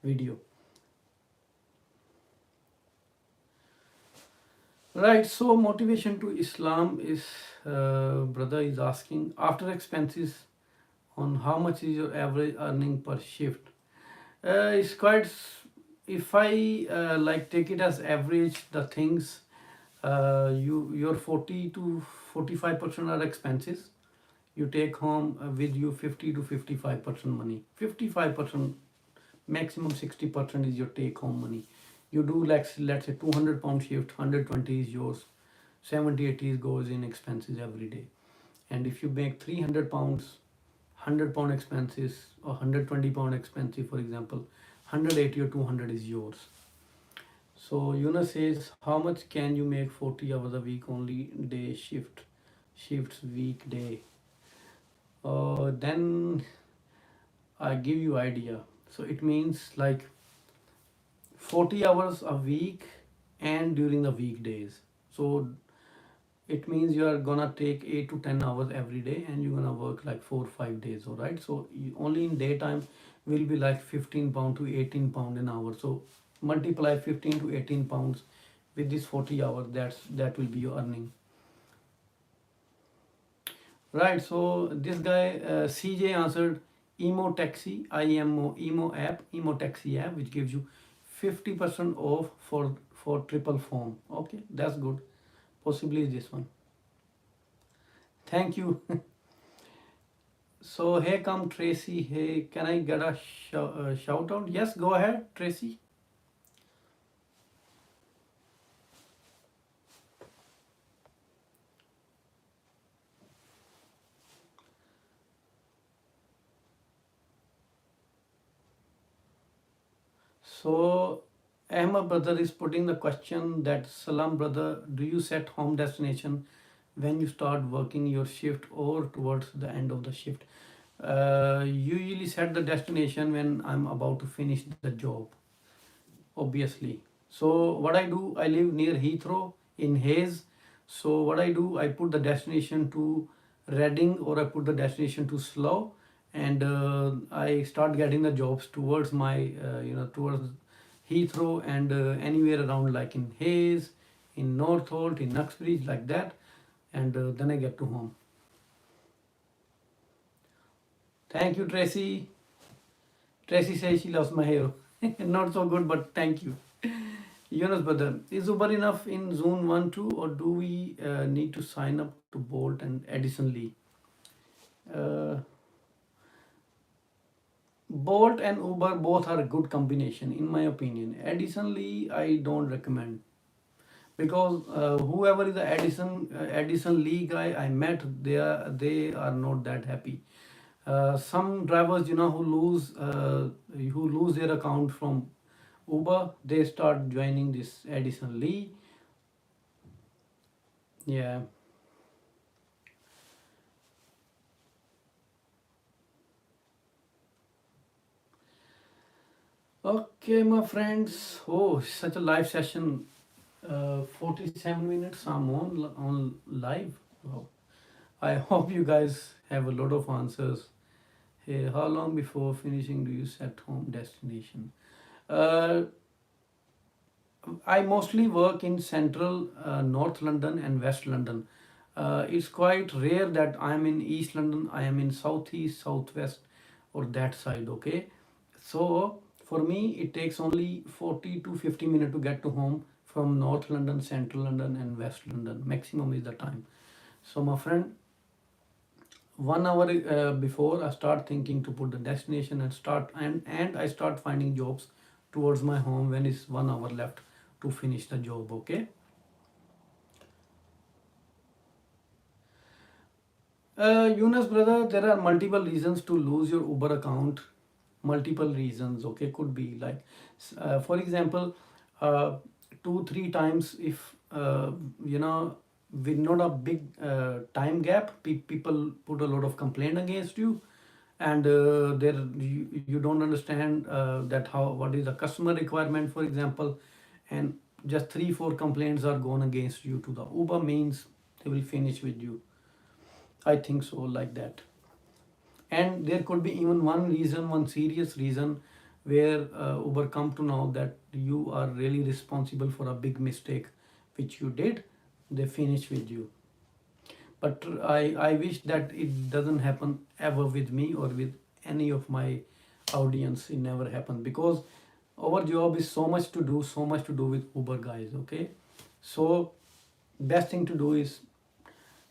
video. Right, so motivation to Islam is, brother is asking, after expenses, on how much is your average earning per shift? It's quite, if I like take it as average, the things, your 40 to 45% are expenses. You take home with you 50 to 55% money. 55%, maximum 60% is your take home money. You do, let's say, £200 shift, 120 is yours, 70 80 goes in expenses every day. And if you make £300, £100 expenses, or £120 expenses, for example, 180 or 200 is yours. So Yunus says, how much can you make 40 hours a week only day shifts weekday? Then I give you idea. So it means like 40 hours a week and during the weekdays. So it means you are gonna take 8 to 10 hours every day and you're gonna work like 4 or 5 days, all right? So only in daytime will be like 15 pound to 18 pound an hour. So multiply 15 to 18 pounds with this 40 hours, that will be your earning, right? So this guy CJ answered emo taxi, emo app, emo taxi app, which gives you 50% off for triple form. Okay, that's good. Possibly this one. Thank you. So here come Tracy. Hey, can I get a shout out? Yes, go ahead, Tracy. So Ahmed brother is putting the question that, Salam brother, do you set home destination when you start working your shift or towards the end of the shift? Usually set the destination when I'm about to finish the job, obviously. So what I do, I live near Heathrow in Hayes. So what I do, I put the destination to Reading or I put the destination to Slough, and I start getting the jobs towards my towards Heathrow and anywhere around like in Hayes, in Northolt, in Uxbridge, like that, and then I get to home. Thank you, Tracy. Tracy says she loves my hair. Not so good, but thank you. Yunus brother, is Uber enough in Zone 1 too, or do we need to sign up to Bolt and Edison Lee? Uh, Bolt and Uber both are a good combination, in my opinion. Edison Lee, I don't recommend because whoever is the Edison Lee guy I met, they are not that happy. Some drivers, who lose their account from Uber, they start joining this Edison Lee. Yeah. Okay, my friends. Oh, such a live session. 47 minutes. I'm on live. Wow. I hope you guys have a lot of answers. Hey, how long before finishing do you set home destination? Uh, I mostly work in central North London and West London. It's quite rare that I'm in East London. I am in Southeast, Southwest, or that side. Okay, so for me it takes only 40 to 50 minutes to get to home from North London, Central London, and West London. Maximum is the time. So my friend, 1 hour before I start thinking to put the destination and I start finding jobs towards my home when it's 1 hour left to finish the job. Okay. Yunus brother, there are multiple reasons to lose your Uber account. Multiple reasons. Okay, could be like, for example, uh, 2 3 times if with not a big time gap, people put a lot of complaint against you, and you don't understand that how what is the customer requirement, for example, and just 3 4 complaints are gone against you to the Uber means they will finish with you. I think so, like that. And there could be even one reason, one serious reason, where Uber come to know that you are really responsible for a big mistake which you did. They finish with you. But I wish that it doesn't happen ever with me or with any of my audience. It never happens because our job is so much to do, so much to do with Uber guys. Okay, so best thing to do is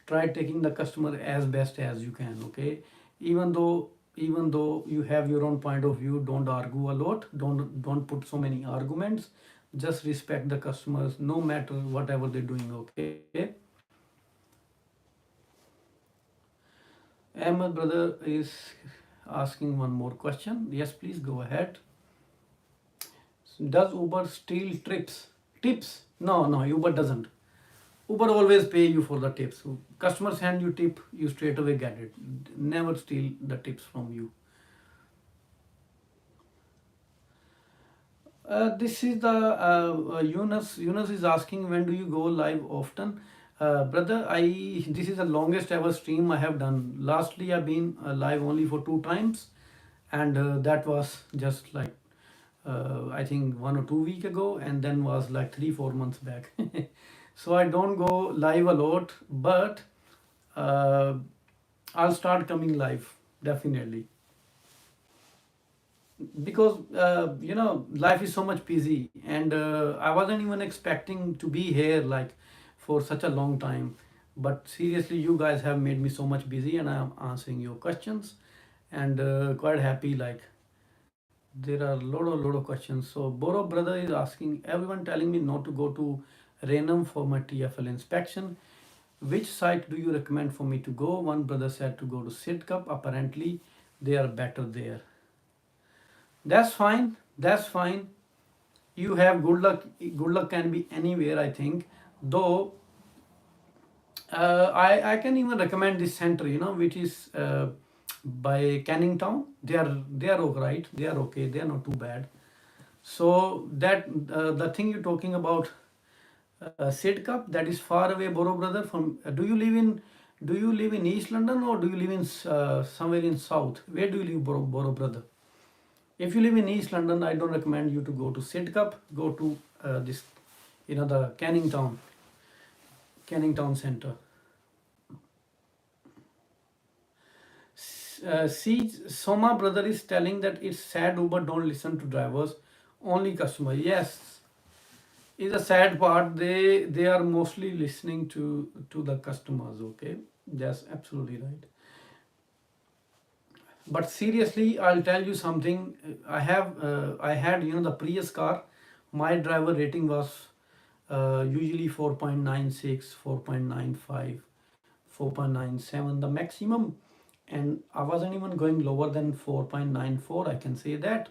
try taking the customer as best as you can. Okay, even though you have your own point of view, don't argue a lot, don't put so many arguments, just respect the customers no matter whatever they're doing. Okay. Ahmed brother is asking one more question. Yes, please go ahead. Does Uber steal trips? Tips? No, no, Uber doesn't. Uber always pay you for the tips. Customers hand you tip, you straight away get it. Never steal the tips from you. This is the Yunus. Yunus is asking, when do you go live often? Brother, I this is the longest ever stream I have done. Lastly, I've been live only for 2 times, and that was just like I think 1 or 2 week ago, and then was like 3 4 months back. So I don't go live a lot, but uh, I'll start coming live definitely, because life is so much busy, and I wasn't even expecting to be here like for such a long time. But seriously, you guys have made me so much busy, and I'm answering your questions, and quite happy. Like, there are a lot of questions. So Boro brother is asking, everyone telling me not to go to Renum for my TFL inspection. Which site do you recommend for me to go? One brother said to go to SidCup. Apparently, they are better there. That's fine. That's fine. You have good luck. Good luck can be anywhere, I think. Though I can even recommend this center, which is by Canning Town. They are alright. They are okay. They are not too bad. So that the thing you're talking about, Sidcup, that is far away, Boro brother. From do you live in East London, or do you live in somewhere in South? Where do you live, Boro brother? If you live in East London, I don't recommend you to go to Sidcup. Go to this, the Canning Town Center. See, Soma brother is telling that it's sad Uber don't listen to drivers, only customer. Yes, is a sad part. They are mostly listening to the customers. Okay, that's absolutely right. But seriously, I'll tell you something. I had the Prius car. My driver rating was usually 4.96, 4.95, 4.97, the maximum, and I wasn't even going lower than 4.94. I can say that.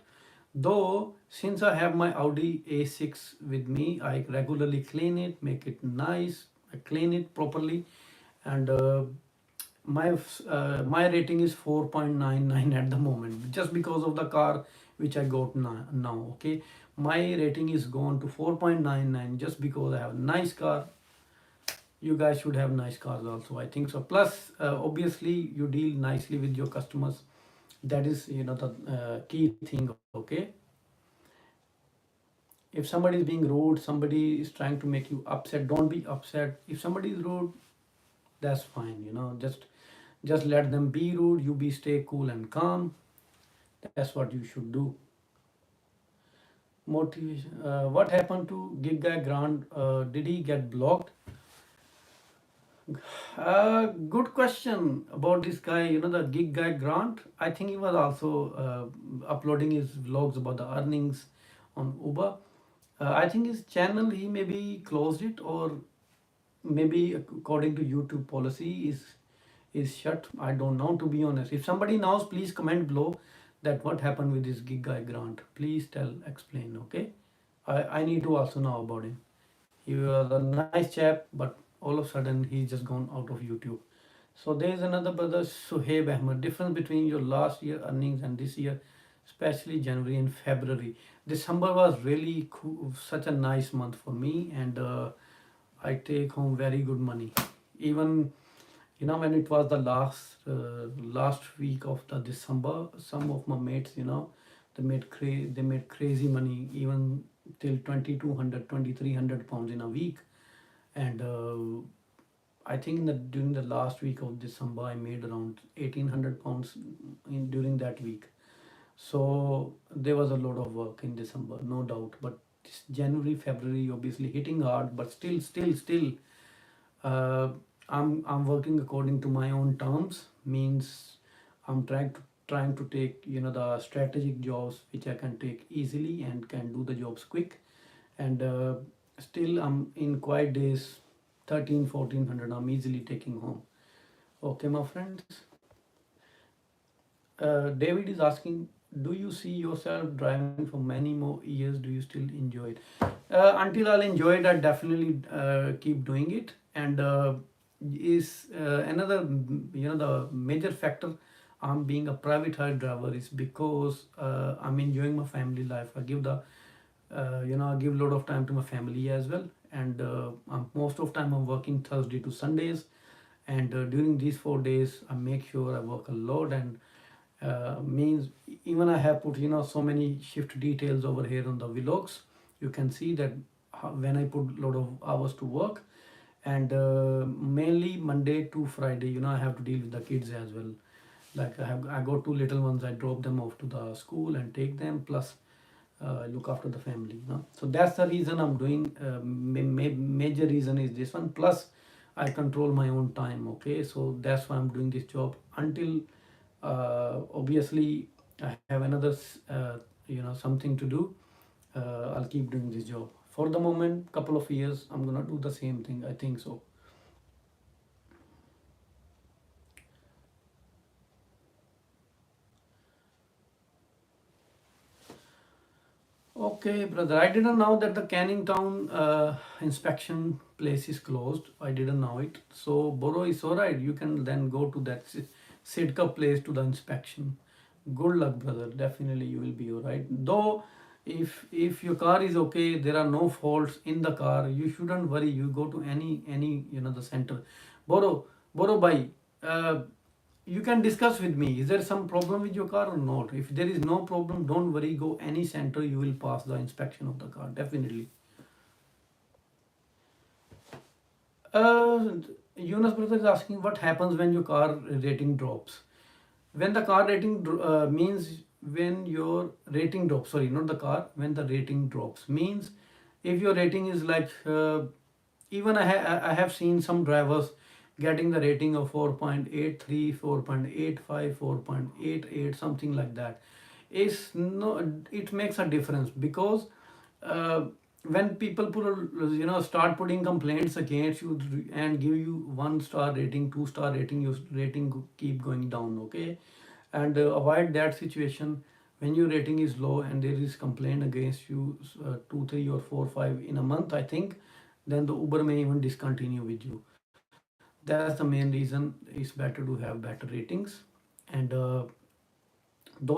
Though, since I have my Audi A6 with me, I regularly clean it, make it nice, I clean it properly, and my rating is 4.99 at the moment, just because of the car which I got now. Okay, my rating is gone to 4.99 just because I have a nice car. You guys should have nice cars also, I think so. Plus, obviously, you deal nicely with your customers. That is, the key thing. Okay, if somebody is being rude, somebody is trying to make you upset, don't be upset. If somebody is rude, that's fine. Just let them be rude. You be stay cool and calm. That's what you should do. Motivation. What happened to Gig Guy Grant? Did he get blocked? Good question about this guy. The Gig Guy Grant. I think he was also uploading his vlogs about the earnings on Uber. I think his channel, he maybe closed it, or maybe according to YouTube policy is shut. I don't know, to be honest. If somebody knows, please comment below that what happened with this Gig Guy Grant. Please explain. Okay, I need to also know about him. He was a nice chap, but all of a sudden he's just gone out of YouTube. So there is another brother, Suhaib Ahmed. Difference between your last year earnings and this year, especially January and February. December was really cool, such a nice month for me, and I take home very good money. Even when it was the last week of the December, some of my mates, they made crazy money, even till 2200, 2300 pounds in a week. And I think that during the last week of December, I made around 1800 pounds during that week. So there was a lot of work in December, no doubt. But this January, February, obviously hitting hard, but still, uh, I'm working according to my own terms. Means I'm trying to take the strategic jobs which I can take easily and can do the jobs quick. And still I'm in quiet days, 13 1400 I'm easily taking home. Okay, my friends. David is asking, do you see yourself driving for many more years? Do you still enjoy it? Until I'll enjoy it, I definitely keep doing it. And is another, the major factor I'm being a private hire driver is because I'm enjoying my family life. I give the I give a lot of time to my family as well. And most of time I'm working Thursday to Sundays. And during these 4 days I make sure I work a lot. And means even I have put so many shift details over here on the vlogs. You can see that when I put a lot of hours to work. And mainly Monday to Friday, I have to deal with the kids as well. Like I got two little ones. I drop them off to the school and take them, plus look after the family, so that's the reason I'm doing. Major reason is this one, plus I control my own time. Okay, so that's why I'm doing this job until obviously I have another something to do. I'll keep doing this job for the moment. Couple of years I'm gonna do the same thing, I think so. Okay, brother. I didn't know that the Canning Town inspection place is closed. I didn't know it. So Boro is alright. You can then go to that Sitka place to the inspection. Good luck, brother. Definitely you will be alright. Though, if your car is okay, there are no faults in the car. You shouldn't worry. You go to any the center. Boro bhai. Uh, you can discuss with me. Is there some problem with your car or not? If there is no problem, don't worry. Go any center, you will pass the inspection of the car definitely. uh Yunus brother is asking what happens when your car rating drops. When the car rating means when your rating drops, sorry, not the car, when the rating drops means if your rating is like even I have seen some drivers getting the rating of 4.83, 4.85, 4.88, something like that. Is no, it makes a difference because uh, when people put start putting complaints against you and give you 1 star rating, 2 star rating, your rating keep going down. Okay, and avoid that situation. When your rating is low and there is complaint against you, 2 3 or 4 5 in a month, I think, then the Uber may even discontinue with you. That's the main reason. It's better to have better ratings. And though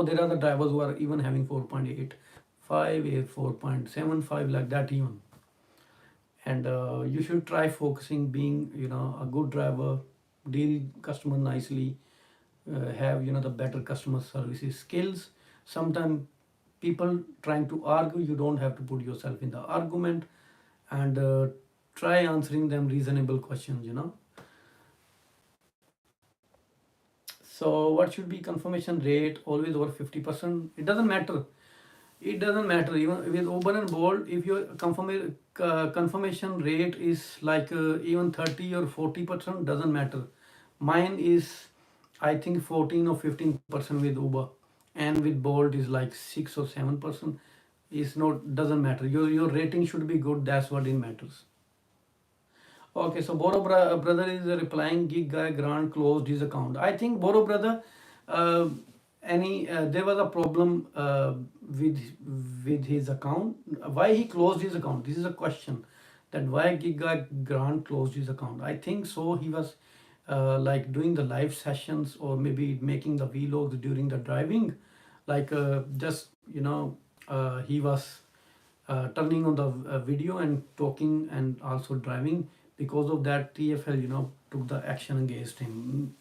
there are the drivers who are even having 4.85, 4.75, like that even. And you should try focusing being a good driver, deal customer nicely, have the better customer services skills. Sometimes people trying to argue, you don't have to put yourself in the argument. And try answering them reasonable questions. So what should be confirmation rate? Always over 50%. It doesn't matter. It doesn't matter. Even with Uber and Bolt, if your confirmation rate is like even 30 or 40%, doesn't matter. Mine is, I think, 14 or 15% with Uber, and with Bolt is like 6 or 7%. Is not, doesn't matter. Your rating should be good. That's what it matters. Okay, so brother is replying. Gig guy Grant closed his account. I think Boro brother, uh, there was a problem with his account. Why he closed his account? This is a question. That why Gig guy Grant closed his account. I think so. He was like doing the live sessions or maybe making the vlogs during the driving. Like just he was turning on the video and talking and also driving. Because of that, TFL took the action against him.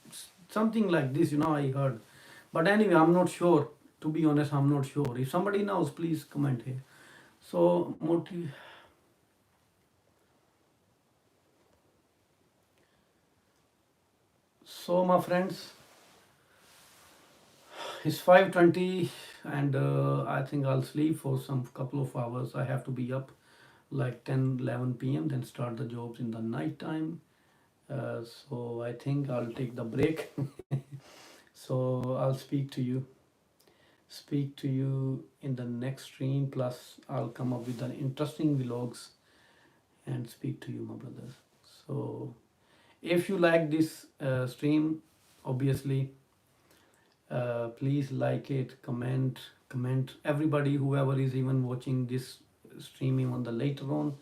Something like this, I heard. But anyway, I'm not sure. To be honest, I'm not sure. If somebody knows, please comment here. So my friends, it's 5:20, and I think I'll sleep for some couple of hours. I have to be up like 10, 11 p.m. Then start the jobs in the night time. So I think I'll take the break. So I'll speak to you in the next stream. Plus, I'll come up with an interesting vlogs and speak to you, my brothers. So if you like this stream, obviously, please like it, comment. Everybody, whoever is even watching this streaming on the later on.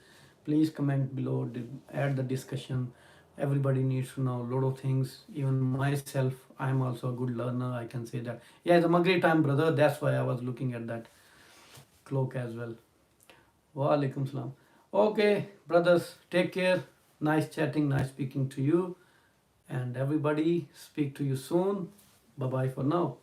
Please comment below, add the discussion. Everybody needs to know a lot of things. Even myself, I'm also a good learner. I can say that. Yeah, it's a Maghrib time, brother. That's why I was looking at that clock as well. Wa alaikum salam. Okay, brothers, take care. Nice chatting, nice speaking to you. And everybody, speak to you soon. Bye bye for now.